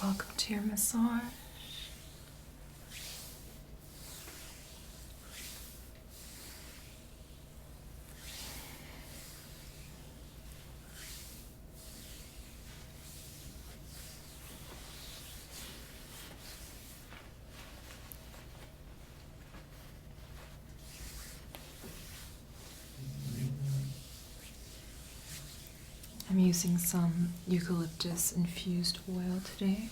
Welcome to your massage. I'm using some eucalyptus infused oil today.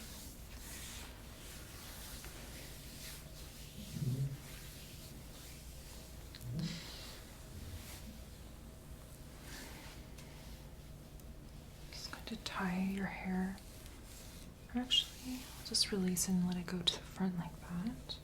Just going to tie your hair. Actually, I'll just release and let it go to the front like that.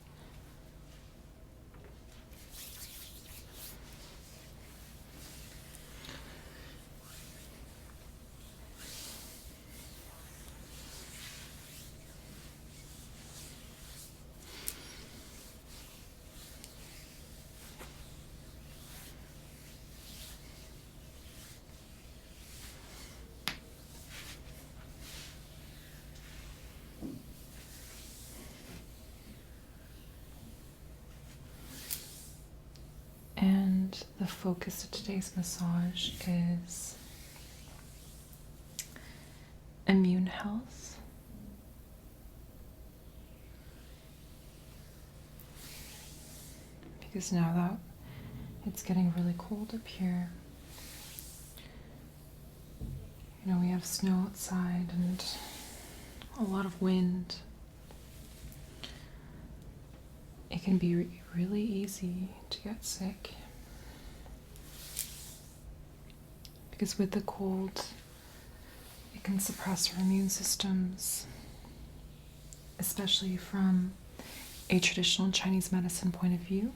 And the focus of today's massage is immune health. Because now that it's getting really cold up here, you know, we have snow outside and a lot of wind. It can be really easy to get sick because with the cold, it can suppress our immune systems, especially from a traditional Chinese medicine point of view.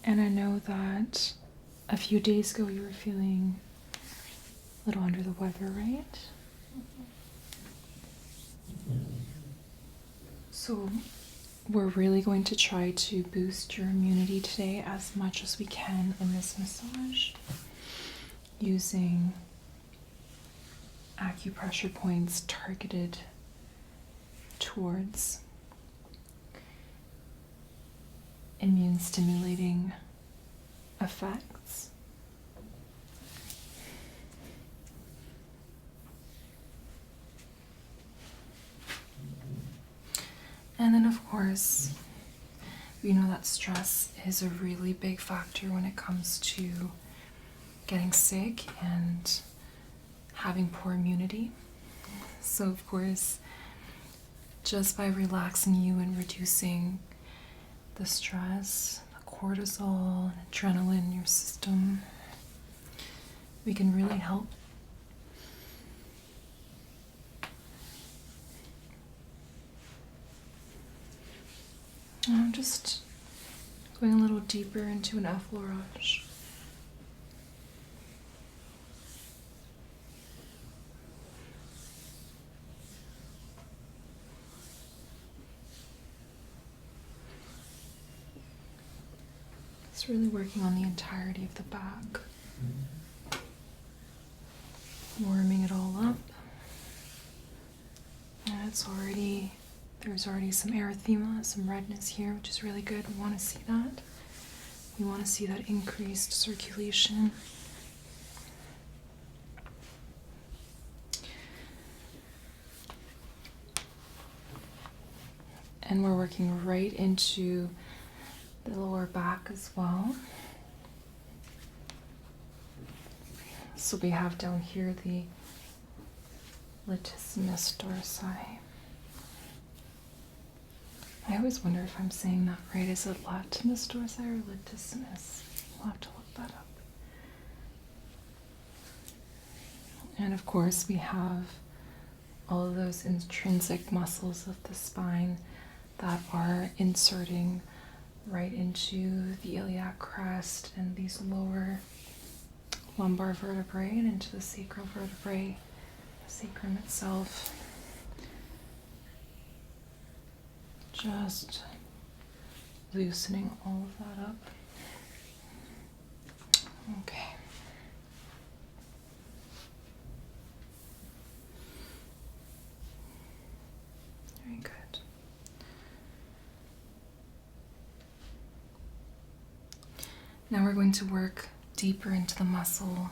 And I know that a few days ago you were feeling a little under the weather, right? So we're really going to try to boost your immunity today as much as we can in this massage using acupressure points targeted towards immune stimulating effects. And then of course, we know that stress is a really big factor when it comes to getting sick and having poor immunity. So of course, just by relaxing you and reducing the stress, the cortisol, and adrenaline in your system, we can really help. I'm just going a little deeper into an effleurage. It's really working on the entirety of the back, warming it all up. And there's already some erythema, some redness here, which is really good. We want to see that. We want to see that increased circulation. And we're working right into the lower back as well. So we have down here the latissimus dorsi. I always wonder if I'm saying that right. Is it latissimus dorsi or latissimus? We'll have to look that up. And of course we have all of those intrinsic muscles of the spine that are inserting right into the iliac crest and these lower lumbar vertebrae and into the sacral vertebrae, the sacrum itself. Just loosening all of that up. Okay. Very good. Now we're going to work deeper into the muscle.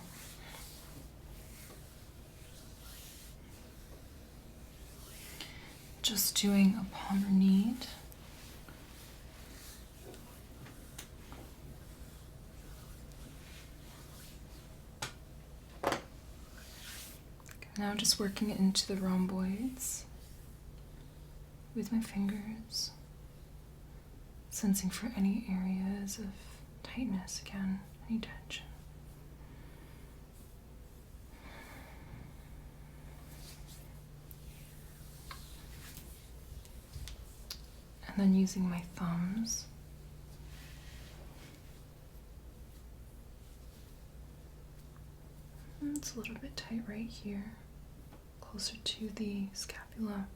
Just doing a palmar knead. Now just working it into the rhomboids with my fingers, sensing for any areas of tightness again, any tension. And then using my thumbs, it's a little bit tight right here, closer to the scapula.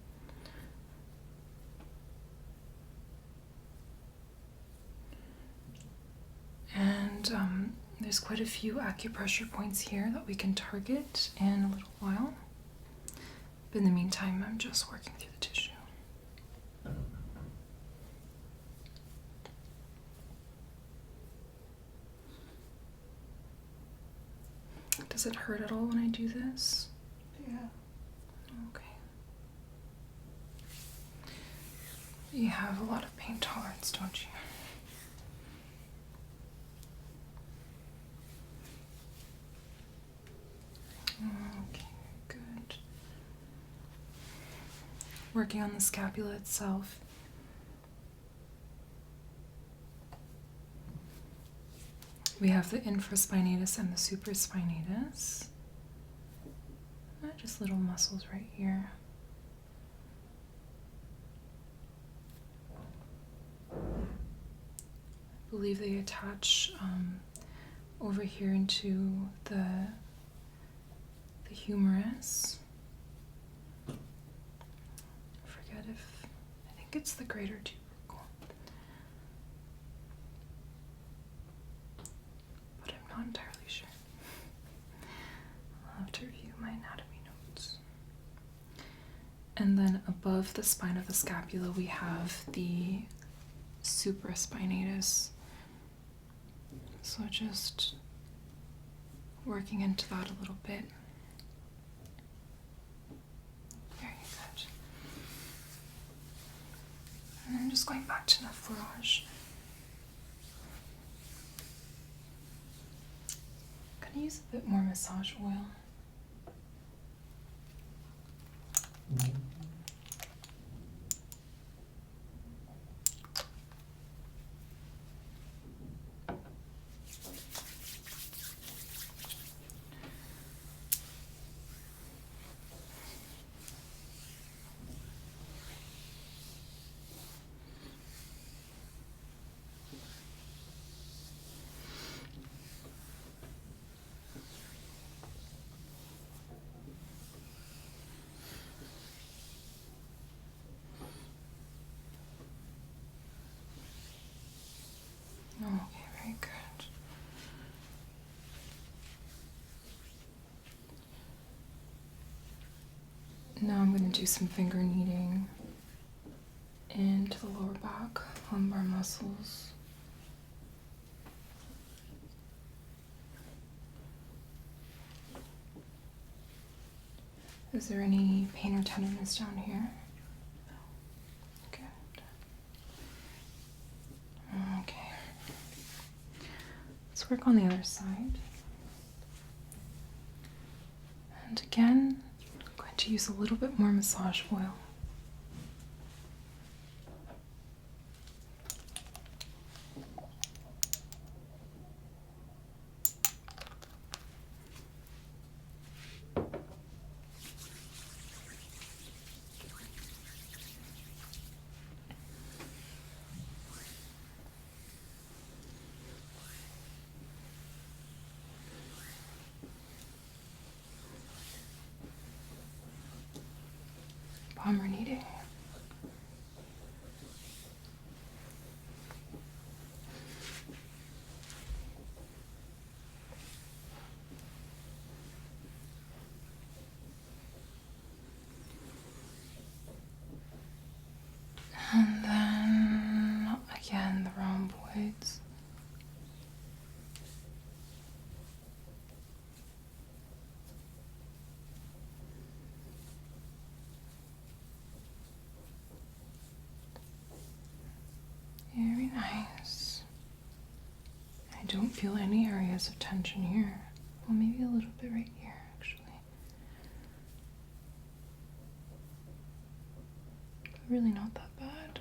And there's quite a few acupressure points here that we can target in a little while. But in the meantime, I'm just working through the tissue. Does it hurt at all when I do this? Yeah. Okay. You have a lot of pain tolerance, don't you? Okay, good. Working on the scapula itself. We have the infraspinatus and the supraspinatus. Just little muscles right here. I believe they attach over here into the humerus. I think it's the greater tubercle. But I'm not entirely sure. I'll have to review my anatomy notes. And then above the spine of the scapula, we have the supraspinatus. So just working into that a little bit. Very good. And I'm just going back to Nephlerage. Gonna use a bit more massage oil. Okay, very good. Now I'm going to do some finger kneading into the lower back, lumbar muscles. Is there any pain or tenderness down here? Good. Okay. Let's work on the other side. And again, I'm going to use a little bit more massage oil. Palmer kneading. And then again, the rhomboids. Very nice. I don't feel any areas of tension here. Well, maybe a little bit right here, actually. But really not that bad.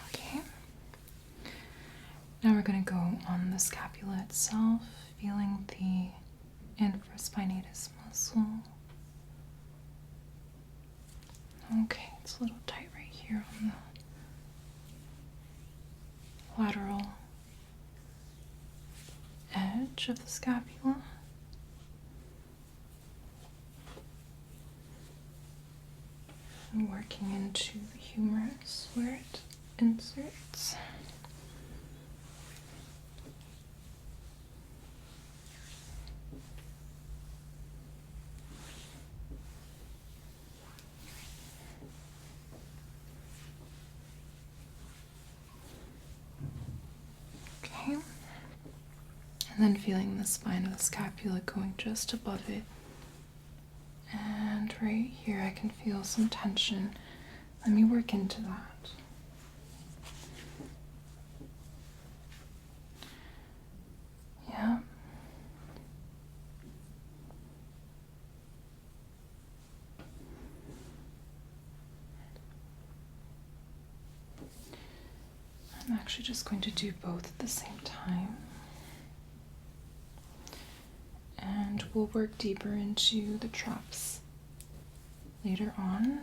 Okay. Now we're going to go on the scapula itself, feeling the infraspinatus muscle. Okay, it's a little tight right here on the lateral edge of the scapula. And working into the humerus where it inserts. Okay. And then feeling the spine of the scapula going just above it. And right here I can feel some tension. Let me work into that. Yeah. I'm actually just going to do both at the same time. And we'll work deeper into the traps later on.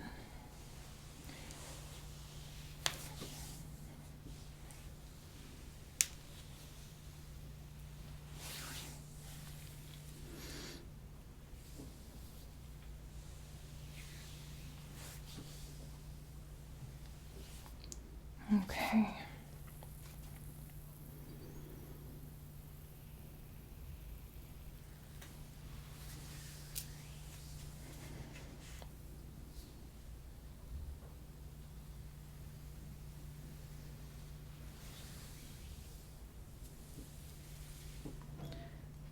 Okay.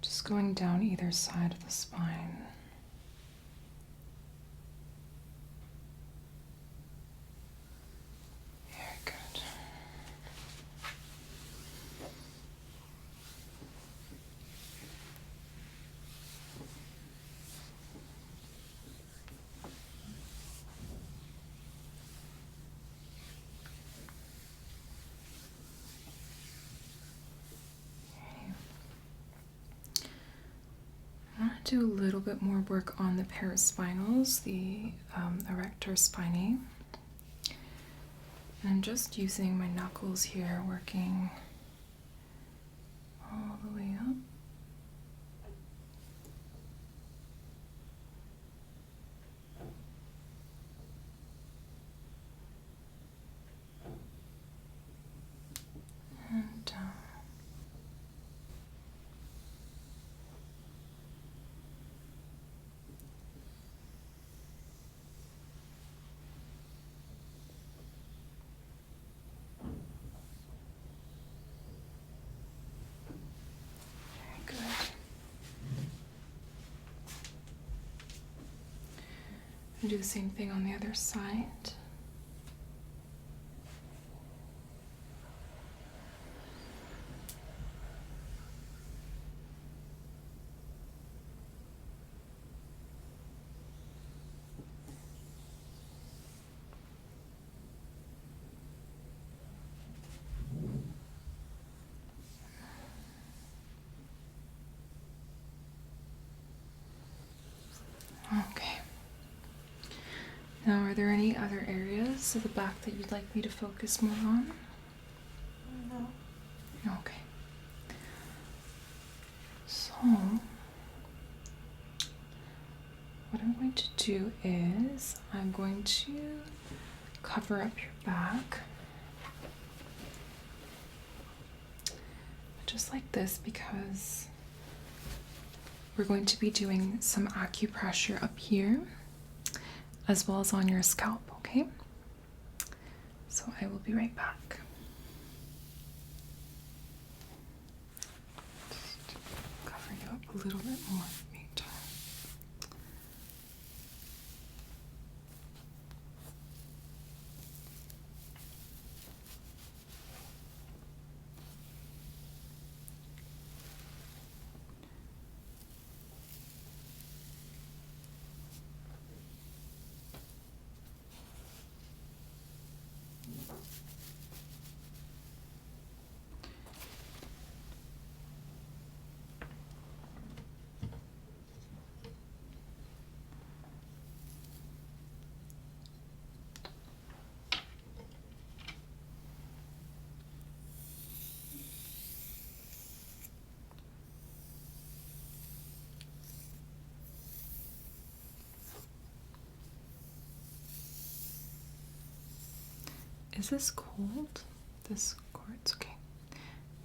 Just going down either side of the spine. Very good. I want to do a little bit more work on the paraspinals, the erector spinae. And I'm just using my knuckles here, working all the way up. And down. Very good. And do the same thing on the other side. Now, are there any other areas of the back that you'd like me to focus more on? No. Okay. So, what I'm going to do is I'm going to cover up your back. Just like this, because we're going to be doing some acupressure up here as well as on your scalp, okay? So I will be right back. Just cover you up a little bit more in the meantime. Is this cold? This quartz? Okay.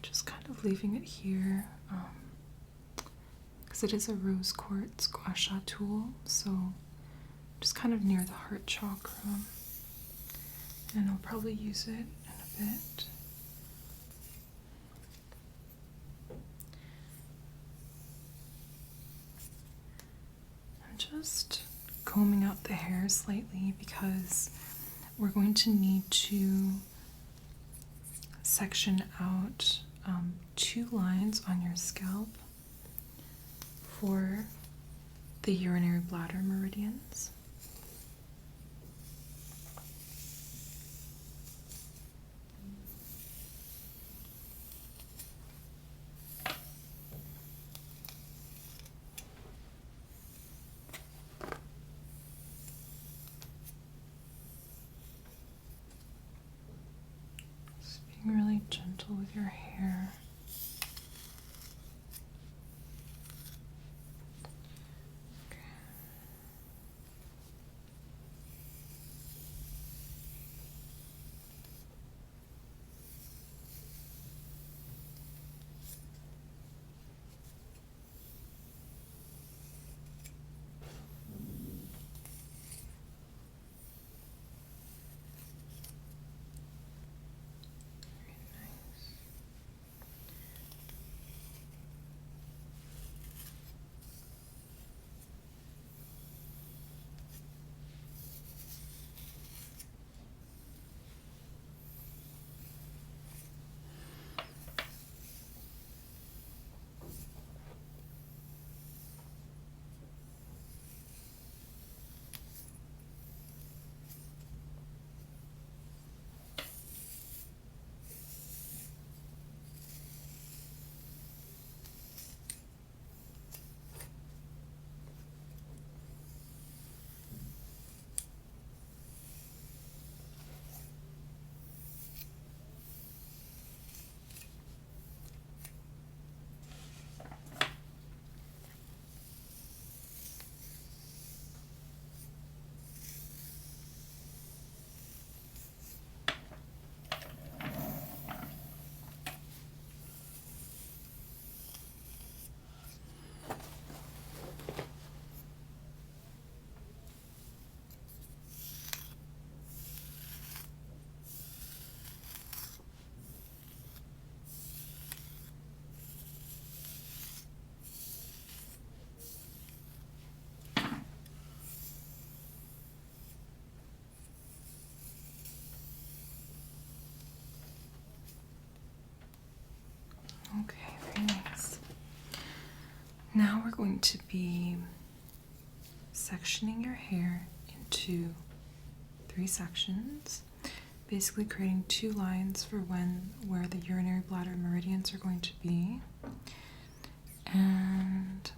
Just kind of leaving it here, because it is a rose quartz gua sha tool, so just kind of near the heart chakra. And I'll probably use it in a bit. I'm just combing out the hair slightly because we're going to need to section out 2 lines on your scalp for the urinary bladder meridians. Just being really gentle with your hair. Okay, very nice. Now we're going to be sectioning your hair into 3 sections, basically creating 2 lines for where the urinary bladder meridians are going to be. And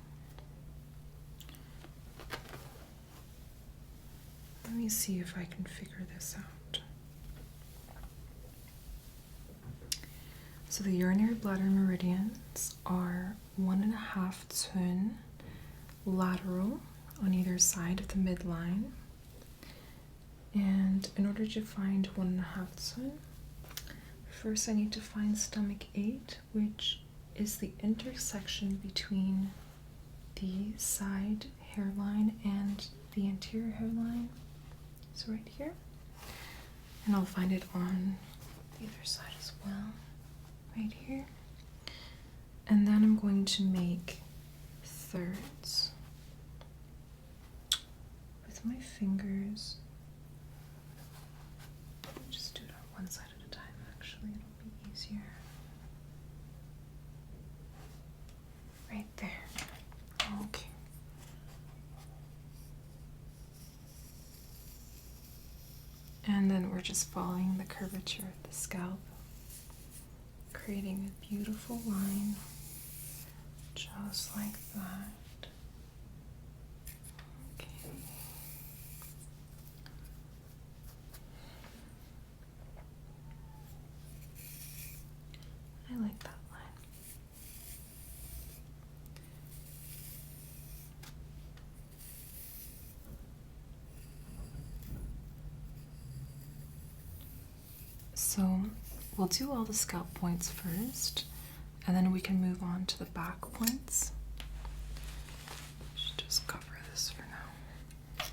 let me see if I can figure this out. So the urinary bladder meridians are 1.5 tun lateral on either side of the midline. And in order to find 1.5 tun, first I need to find stomach 8, which is the intersection between the side hairline and the anterior hairline. So right here. And I'll find it on the other side as well. Right here. And then I'm going to make thirds with my fingers. Just do it on one side at a time, actually, it'll be easier. Right there. Okay. And then we're just following the curvature of the scalp, creating a beautiful line, just like that. Okay. I like that line. So we'll do all the scalp points first, and then we can move on to the back points. Should just cover this for now.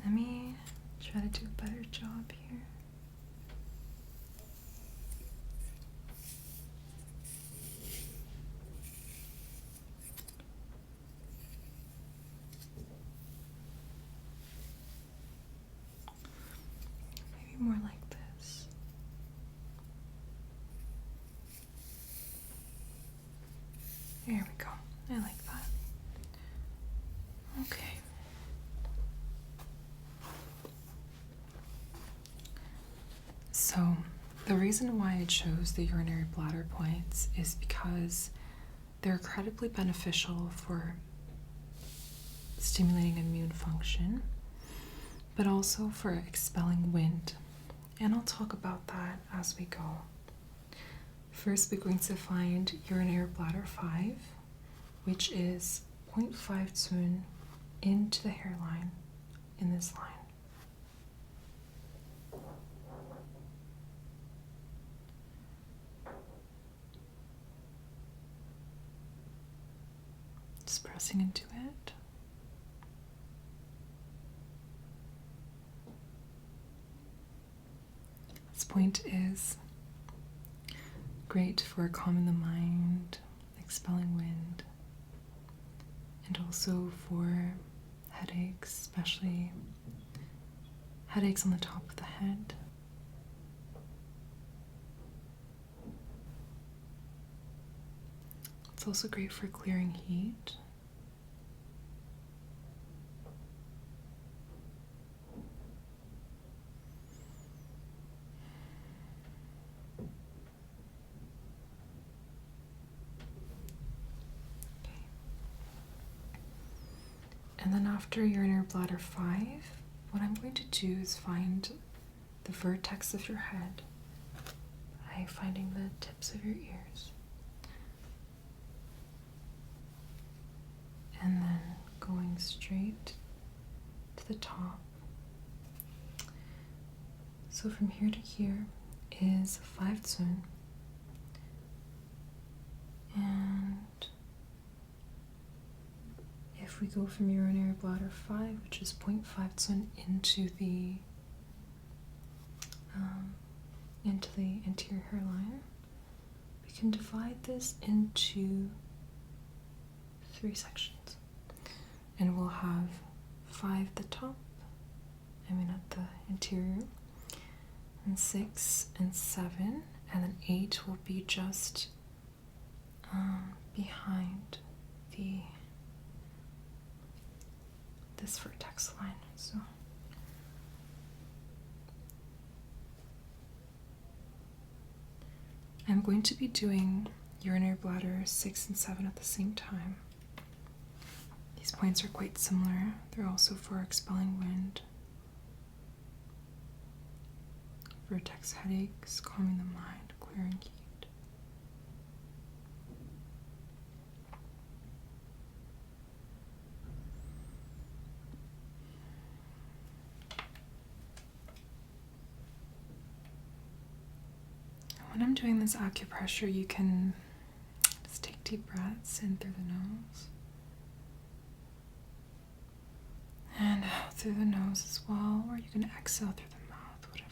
Let me try to do a better job here. Maybe more like this. There we go. I like that. Okay. So, the reason why I chose the urinary bladder points is because they're incredibly beneficial for stimulating immune function, but also for expelling wind. And I'll talk about that as we go. First, we're going to find urinary bladder 5, which is 0.5 tun into the hairline in this line. Just pressing into it. This point is great for calming the mind, expelling wind, and also for headaches, especially headaches on the top of the head. It's also great for clearing heat. And then after urinary bladder 5, what I'm going to do is find the vertex of your head by finding the tips of your ears. And then going straight to the top. So from here to here is 5 tun. And if we go from urinary bladder 5, which is 0.5 tun into the anterior hairline, we can divide this into 3 sections, and we'll have 5 at the top, at the interior, and 6 and 7, and then 8 will be just behind this vertex line. So I'm going to be doing urinary bladder 6 and 7 at the same time. These points are quite similar. They're also for expelling wind, vertex headaches, calming the mind, clearing heat. When I'm doing this acupressure, you can just take deep breaths in through the nose and out through the nose as well, or you can exhale through the mouth, whatever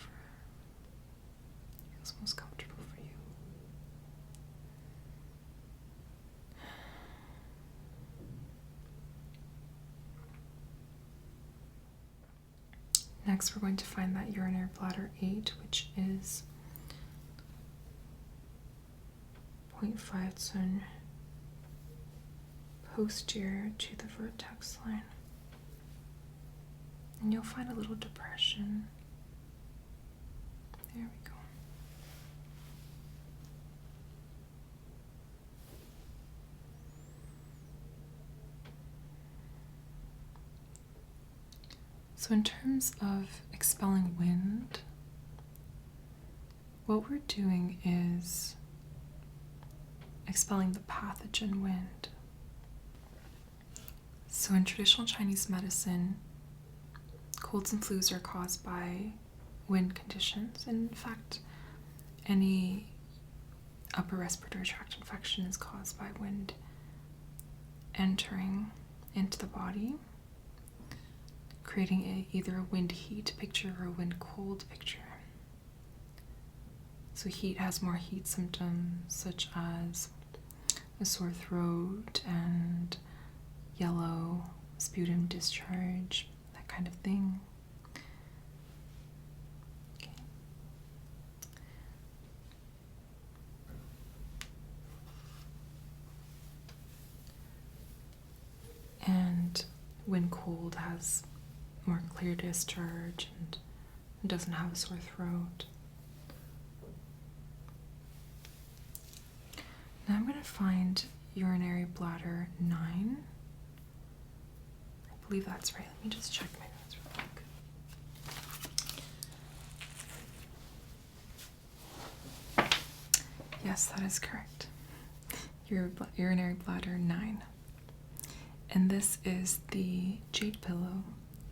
feels most comfortable for you. Next, we're going to find that urinary bladder 8, which is 0.5 turn posterior to the vertex line. And you'll find a little depression. There we go. So in terms of expelling wind, what we're doing is expelling the pathogen wind. So in traditional Chinese medicine, colds and flus are caused by wind conditions. And in fact, any upper respiratory tract infection is caused by wind entering into the body, creating either a wind heat picture or a wind cold picture. So heat has more heat symptoms such as a sore throat and yellow sputum discharge, that kind of thing. Okay. And when cold has more clear discharge and doesn't have a sore throat. Now I'm going to find urinary bladder 9. I believe that's right. Let me just check my notes real quick. Yes, that is correct. Urinary bladder 9. And this is the jade pillow,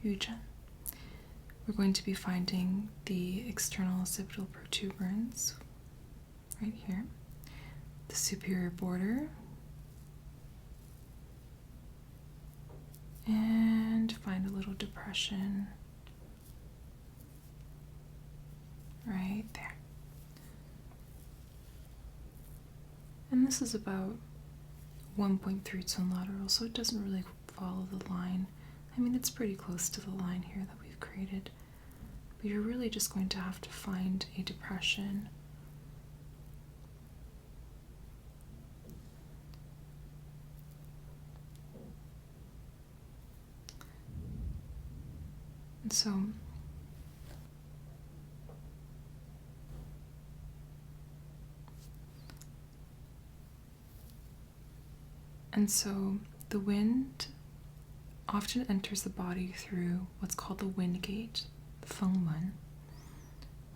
Yuzhen. We're going to be finding the external occipital protuberance right here, the superior border, and find a little depression right there. And this is about 1.3 tone lateral, so it doesn't really follow the line. I mean, it's pretty close to the line here that we've created, but you're really just going to have to find a depression. And so the wind often enters the body through what's called the wind gate, the Fengmen,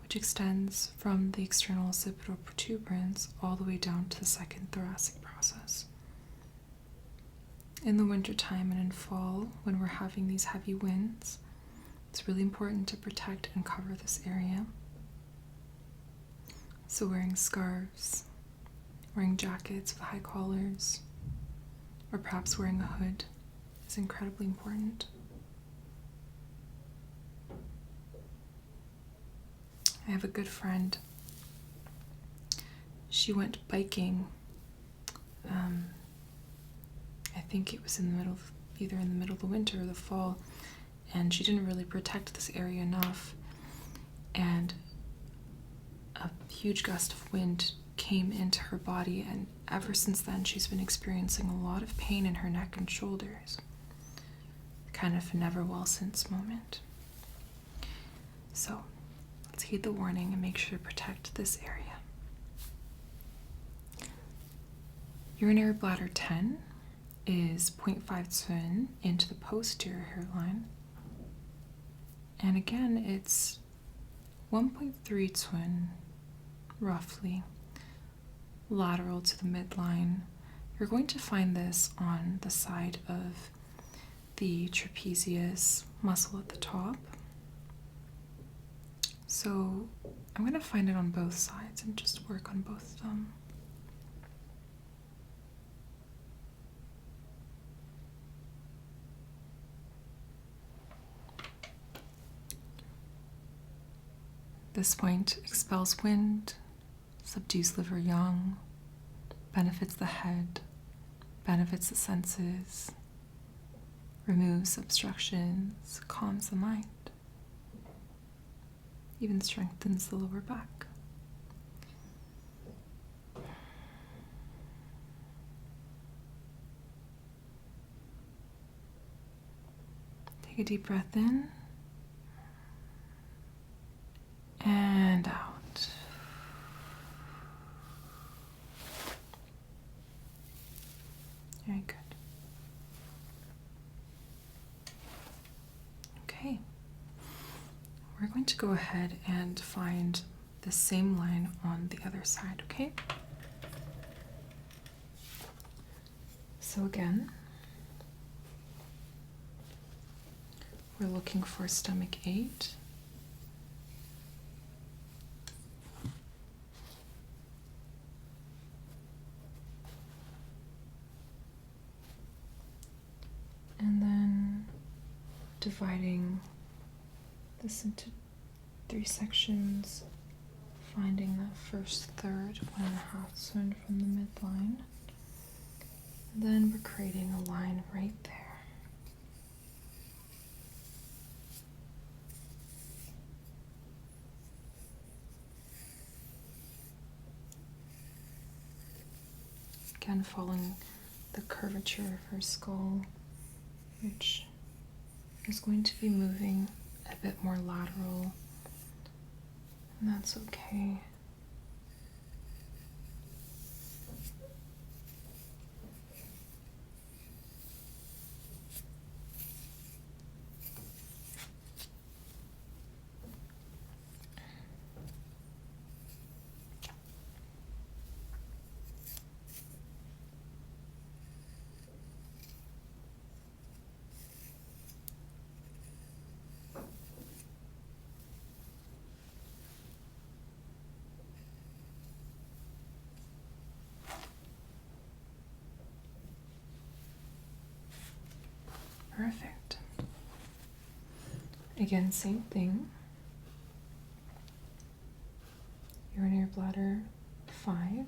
which extends from the external occipital protuberance all the way down to the second thoracic process. In the wintertime and in fall, when we're having these heavy winds, it's really important to protect and cover this area. So wearing scarves, wearing jackets with high collars, or perhaps wearing a hood is incredibly important. I have a good friend. She went biking. I think it was either in the middle of the winter or the fall, and she didn't really protect this area enough, and a huge gust of wind came into her body, and ever since then she's been experiencing a lot of pain in her neck and shoulders. Kind of a never well since moment. So let's heed the warning and make sure to protect this area. Urinary bladder 10 is 0.5 twin into the posterior hairline. And again, it's 1.3 twin, roughly, lateral to the midline. You're going to find this on the side of the trapezius muscle at the top. So I'm going to find it on both sides and just work on both of them. This point expels wind, subdues liver yang, benefits the head, benefits the senses, removes obstructions, calms the mind, even strengthens the lower back. Take a deep breath in and out. Very good. Okay. We're going to go ahead and find the same line on the other side, okay? So again, we're looking for stomach 8. And then dividing this into 3 sections, finding that first third, 1.5 twin from the midline. And then we're creating a line right there. Again, following the curvature of her skull, which is going to be moving a bit more lateral, and that's okay. Perfect. Again, same thing. Urinary bladder 5.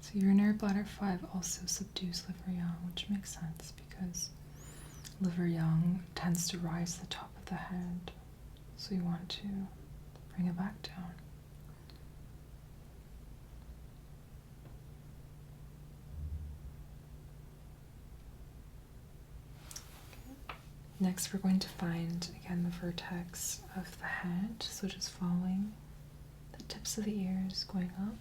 So urinary bladder 5 also subdues liver yang, which makes sense because liver yang tends to rise to the top of the head. So you want to bring it back down. Okay. Next, we're going to find, again, the vertex of the head. So just following the tips of the ears going up.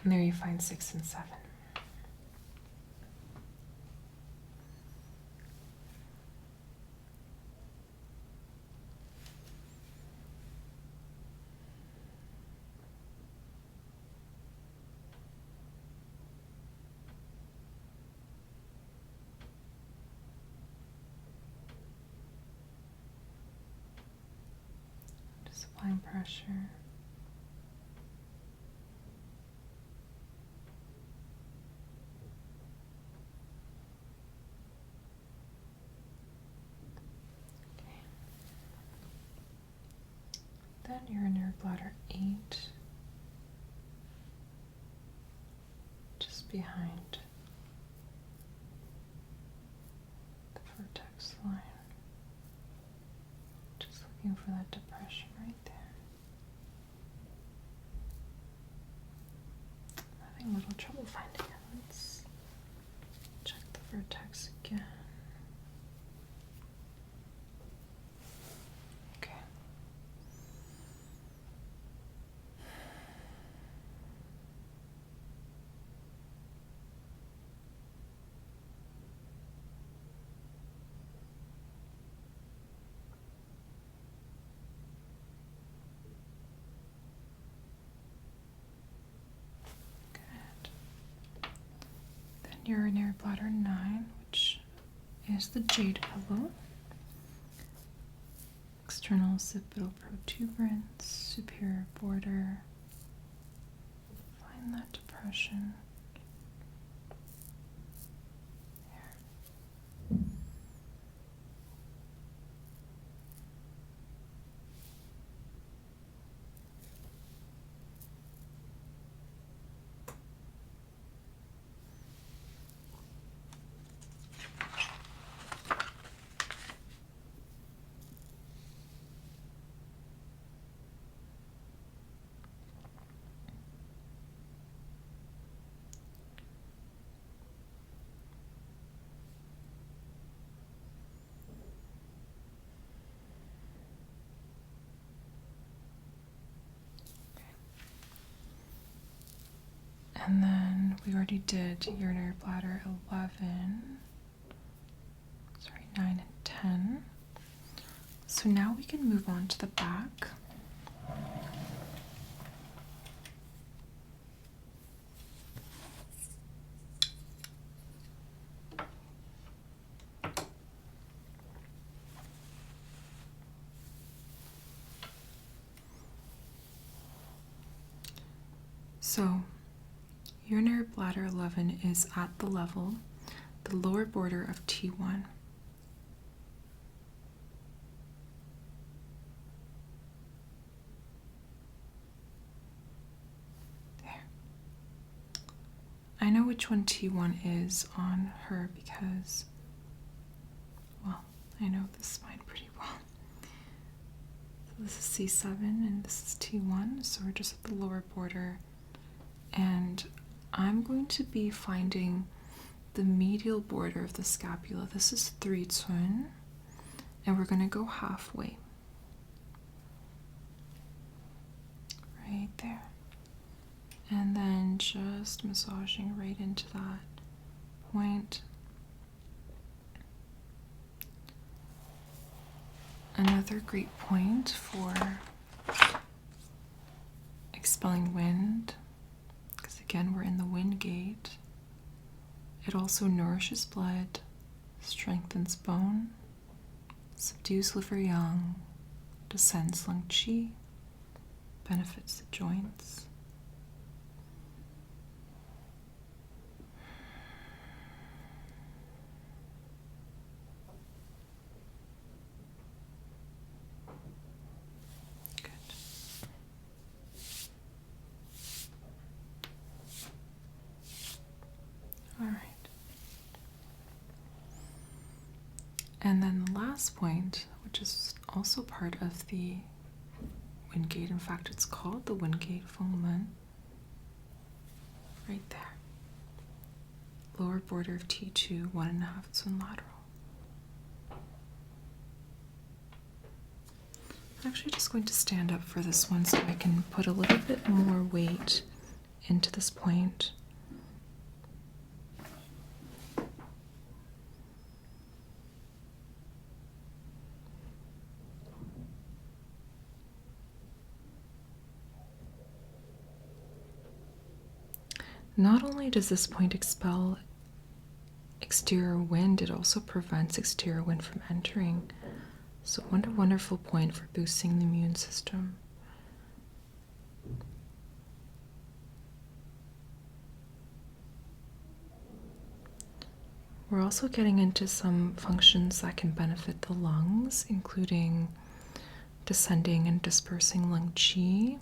And there you find 6 and 7. Just applying pressure. then urinary bladder 8, just behind the vertex line. Just looking for that depression right there. I'm having a little trouble finding it. Let's check the vertex again. Okay. Then urinary bladder 9, which is the jade pillow. External occipital protuberance, superior border. Find that depression. There. And then we already did urinary bladder 11, 9 and 10. So now we can move on to the back. So urinary bladder 11 is at the lower border of T1. There. I know which one T1 is on her because, well, I know this spine pretty well. So this is C7 and this is T1, so we're just at the lower border. And I'm going to be finding the medial border of the scapula. This is 3 tsun, and we're going to go halfway. Right there. And then just massaging right into that point. Another great point for expelling wind. Again, we're in the wind gate. It also nourishes blood, strengthens bone, subdues liver yang, descends lung qi, benefits the joints. And then the last point, which is also part of the wind gate, in fact, it's called the wind gate Fengmen, right there. Lower border of T2, 1.5 tsun lateral. I'm actually just going to stand up for this one so I can put a little bit more weight into this point. Not only does this point expel exterior wind, it also prevents exterior wind from entering. So what a wonderful point for boosting the immune system. We're also getting into some functions that can benefit the lungs, including descending and dispersing lung qi,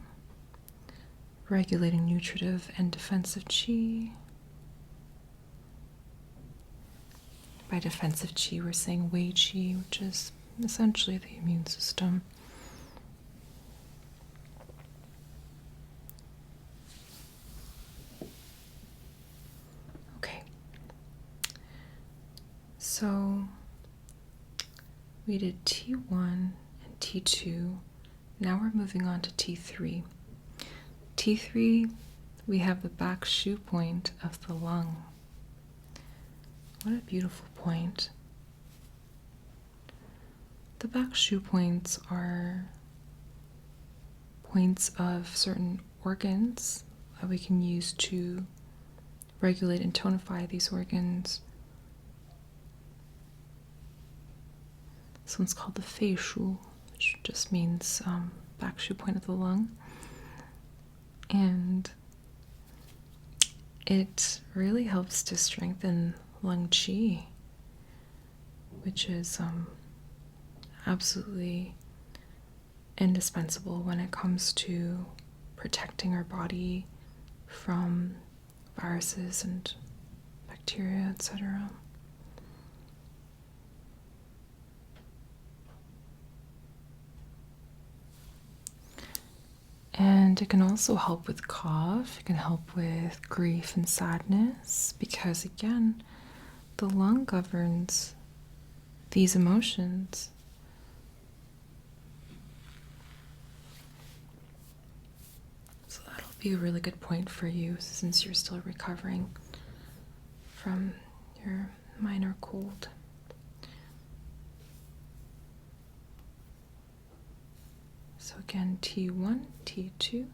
regulating nutritive and defensive qi. By defensive qi, we're saying wei qi, which is essentially the immune system. Okay. So we did T1 and T2. Now we're moving on to T3. T3, we have the back shu point of the lung. What a beautiful point. The back shu points are points of certain organs that we can use to regulate and tonify these organs. This one's called the fei shu, which just means back shu point of the lung. And it really helps to strengthen lung qi, which is absolutely indispensable when it comes to protecting our body from viruses and bacteria, etc. And it can also help with cough. It can help with grief and sadness because, again, the lung governs these emotions. So that'll be a really good point for you since you're still recovering from your minor cold. So again, T1, T2,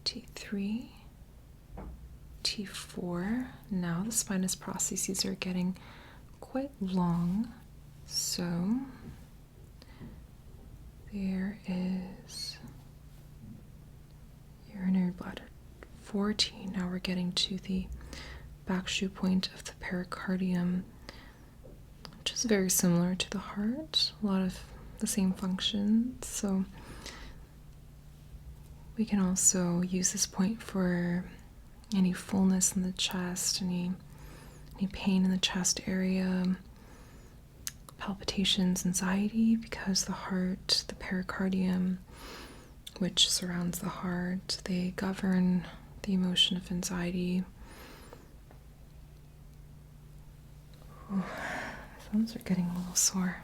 T3, T4. Now the spinous processes are getting quite long. So there is urinary bladder 14. Now we're getting to the back shu point of the pericardium, which is very similar to the heart. A lot of the same functions. So we can also use this point for any fullness in the chest, any pain in the chest area, palpitations, anxiety, because the heart, the pericardium, which surrounds the heart, they govern the emotion of anxiety. Ooh, my thumbs are getting a little sore.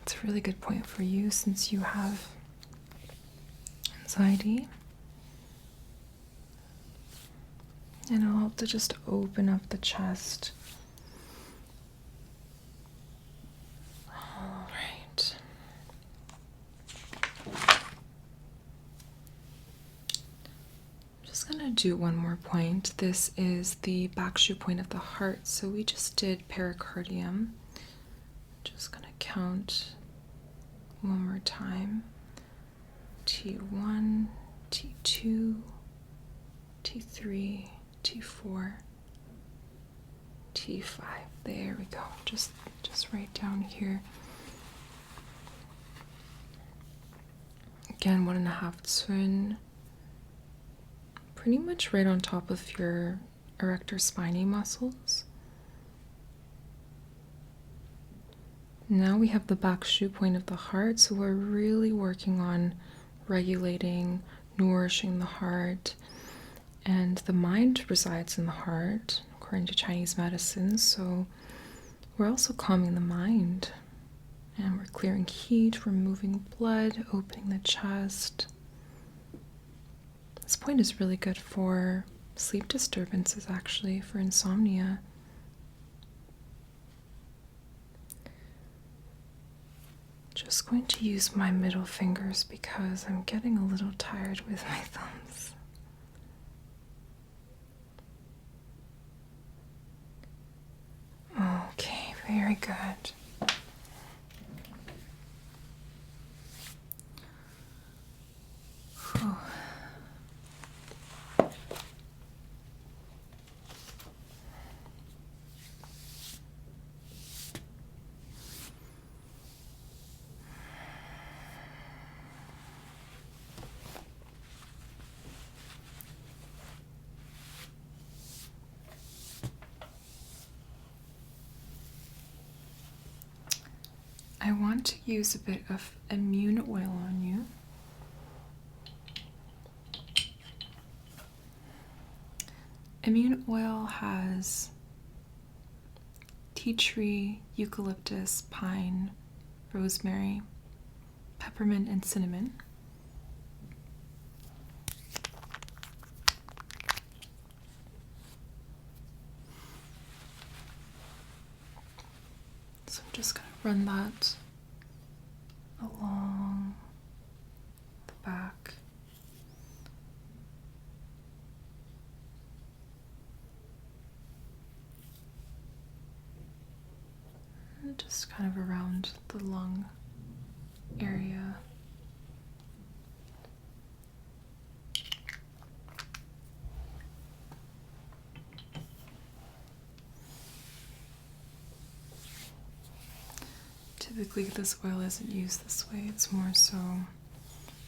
It's a really good point for you since you have anxiety. And it'll help to just open up the chest. All right. I'm just gonna do one more point. This is the back shu point of the heart. So we just did pericardium. Just gonna count one more time. T1, T2, T3, T4, T5. There we go. Just right down here. Again, 1.5 Tsun. Pretty much right on top of your erector spinae muscles. Now we have the back shu point of the heart, so we're really working on regulating, nourishing the heart. And the mind resides in the heart, according to Chinese medicine, so we're also calming the mind. And we're clearing heat, removing blood, opening the chest. This point is really good for sleep disturbances, actually, for insomnia. Just going to use my middle fingers because I'm getting a little tired with my thumbs. Okay, very good. Whew. I want to use a bit of immune oil on you. Immune oil has tea tree, eucalyptus, pine, rosemary, peppermint, and cinnamon. So I'm just going to run that along the back. And just kind of around the lung area. Typically this oil isn't used this way, it's more so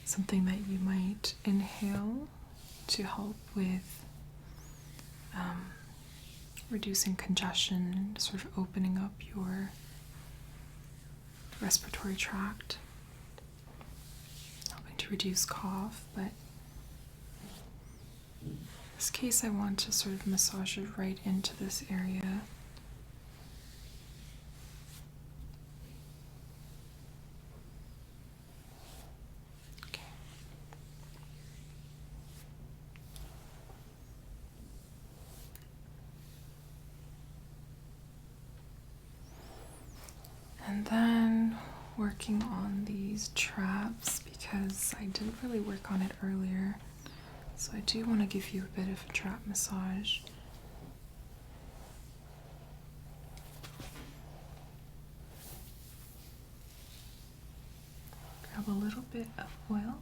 something that you might inhale to help with reducing congestion and sort of opening up your respiratory tract, helping to reduce cough, but in this case I want to sort of massage it right into this area. And then working on these traps, because I didn't really work on it earlier, so I do want to give you a bit of a trap massage. Grab a little bit of oil.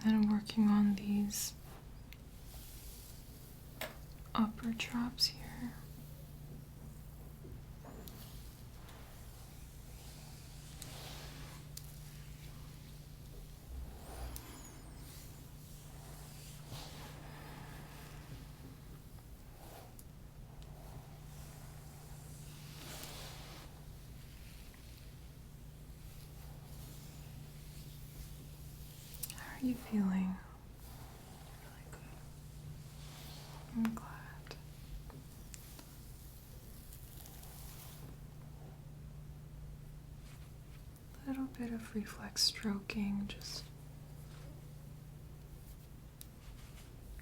And I'm working on these upper traps here. How are you feeling? Really good. I'm glad. A little bit of reflex stroking, just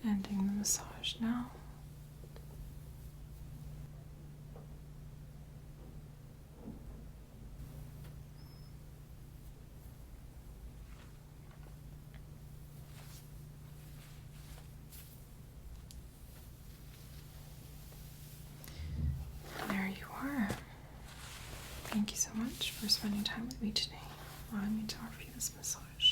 ending the massage now. There you are. Thank you so much for spending time with me today, allowing me to offer you this massage.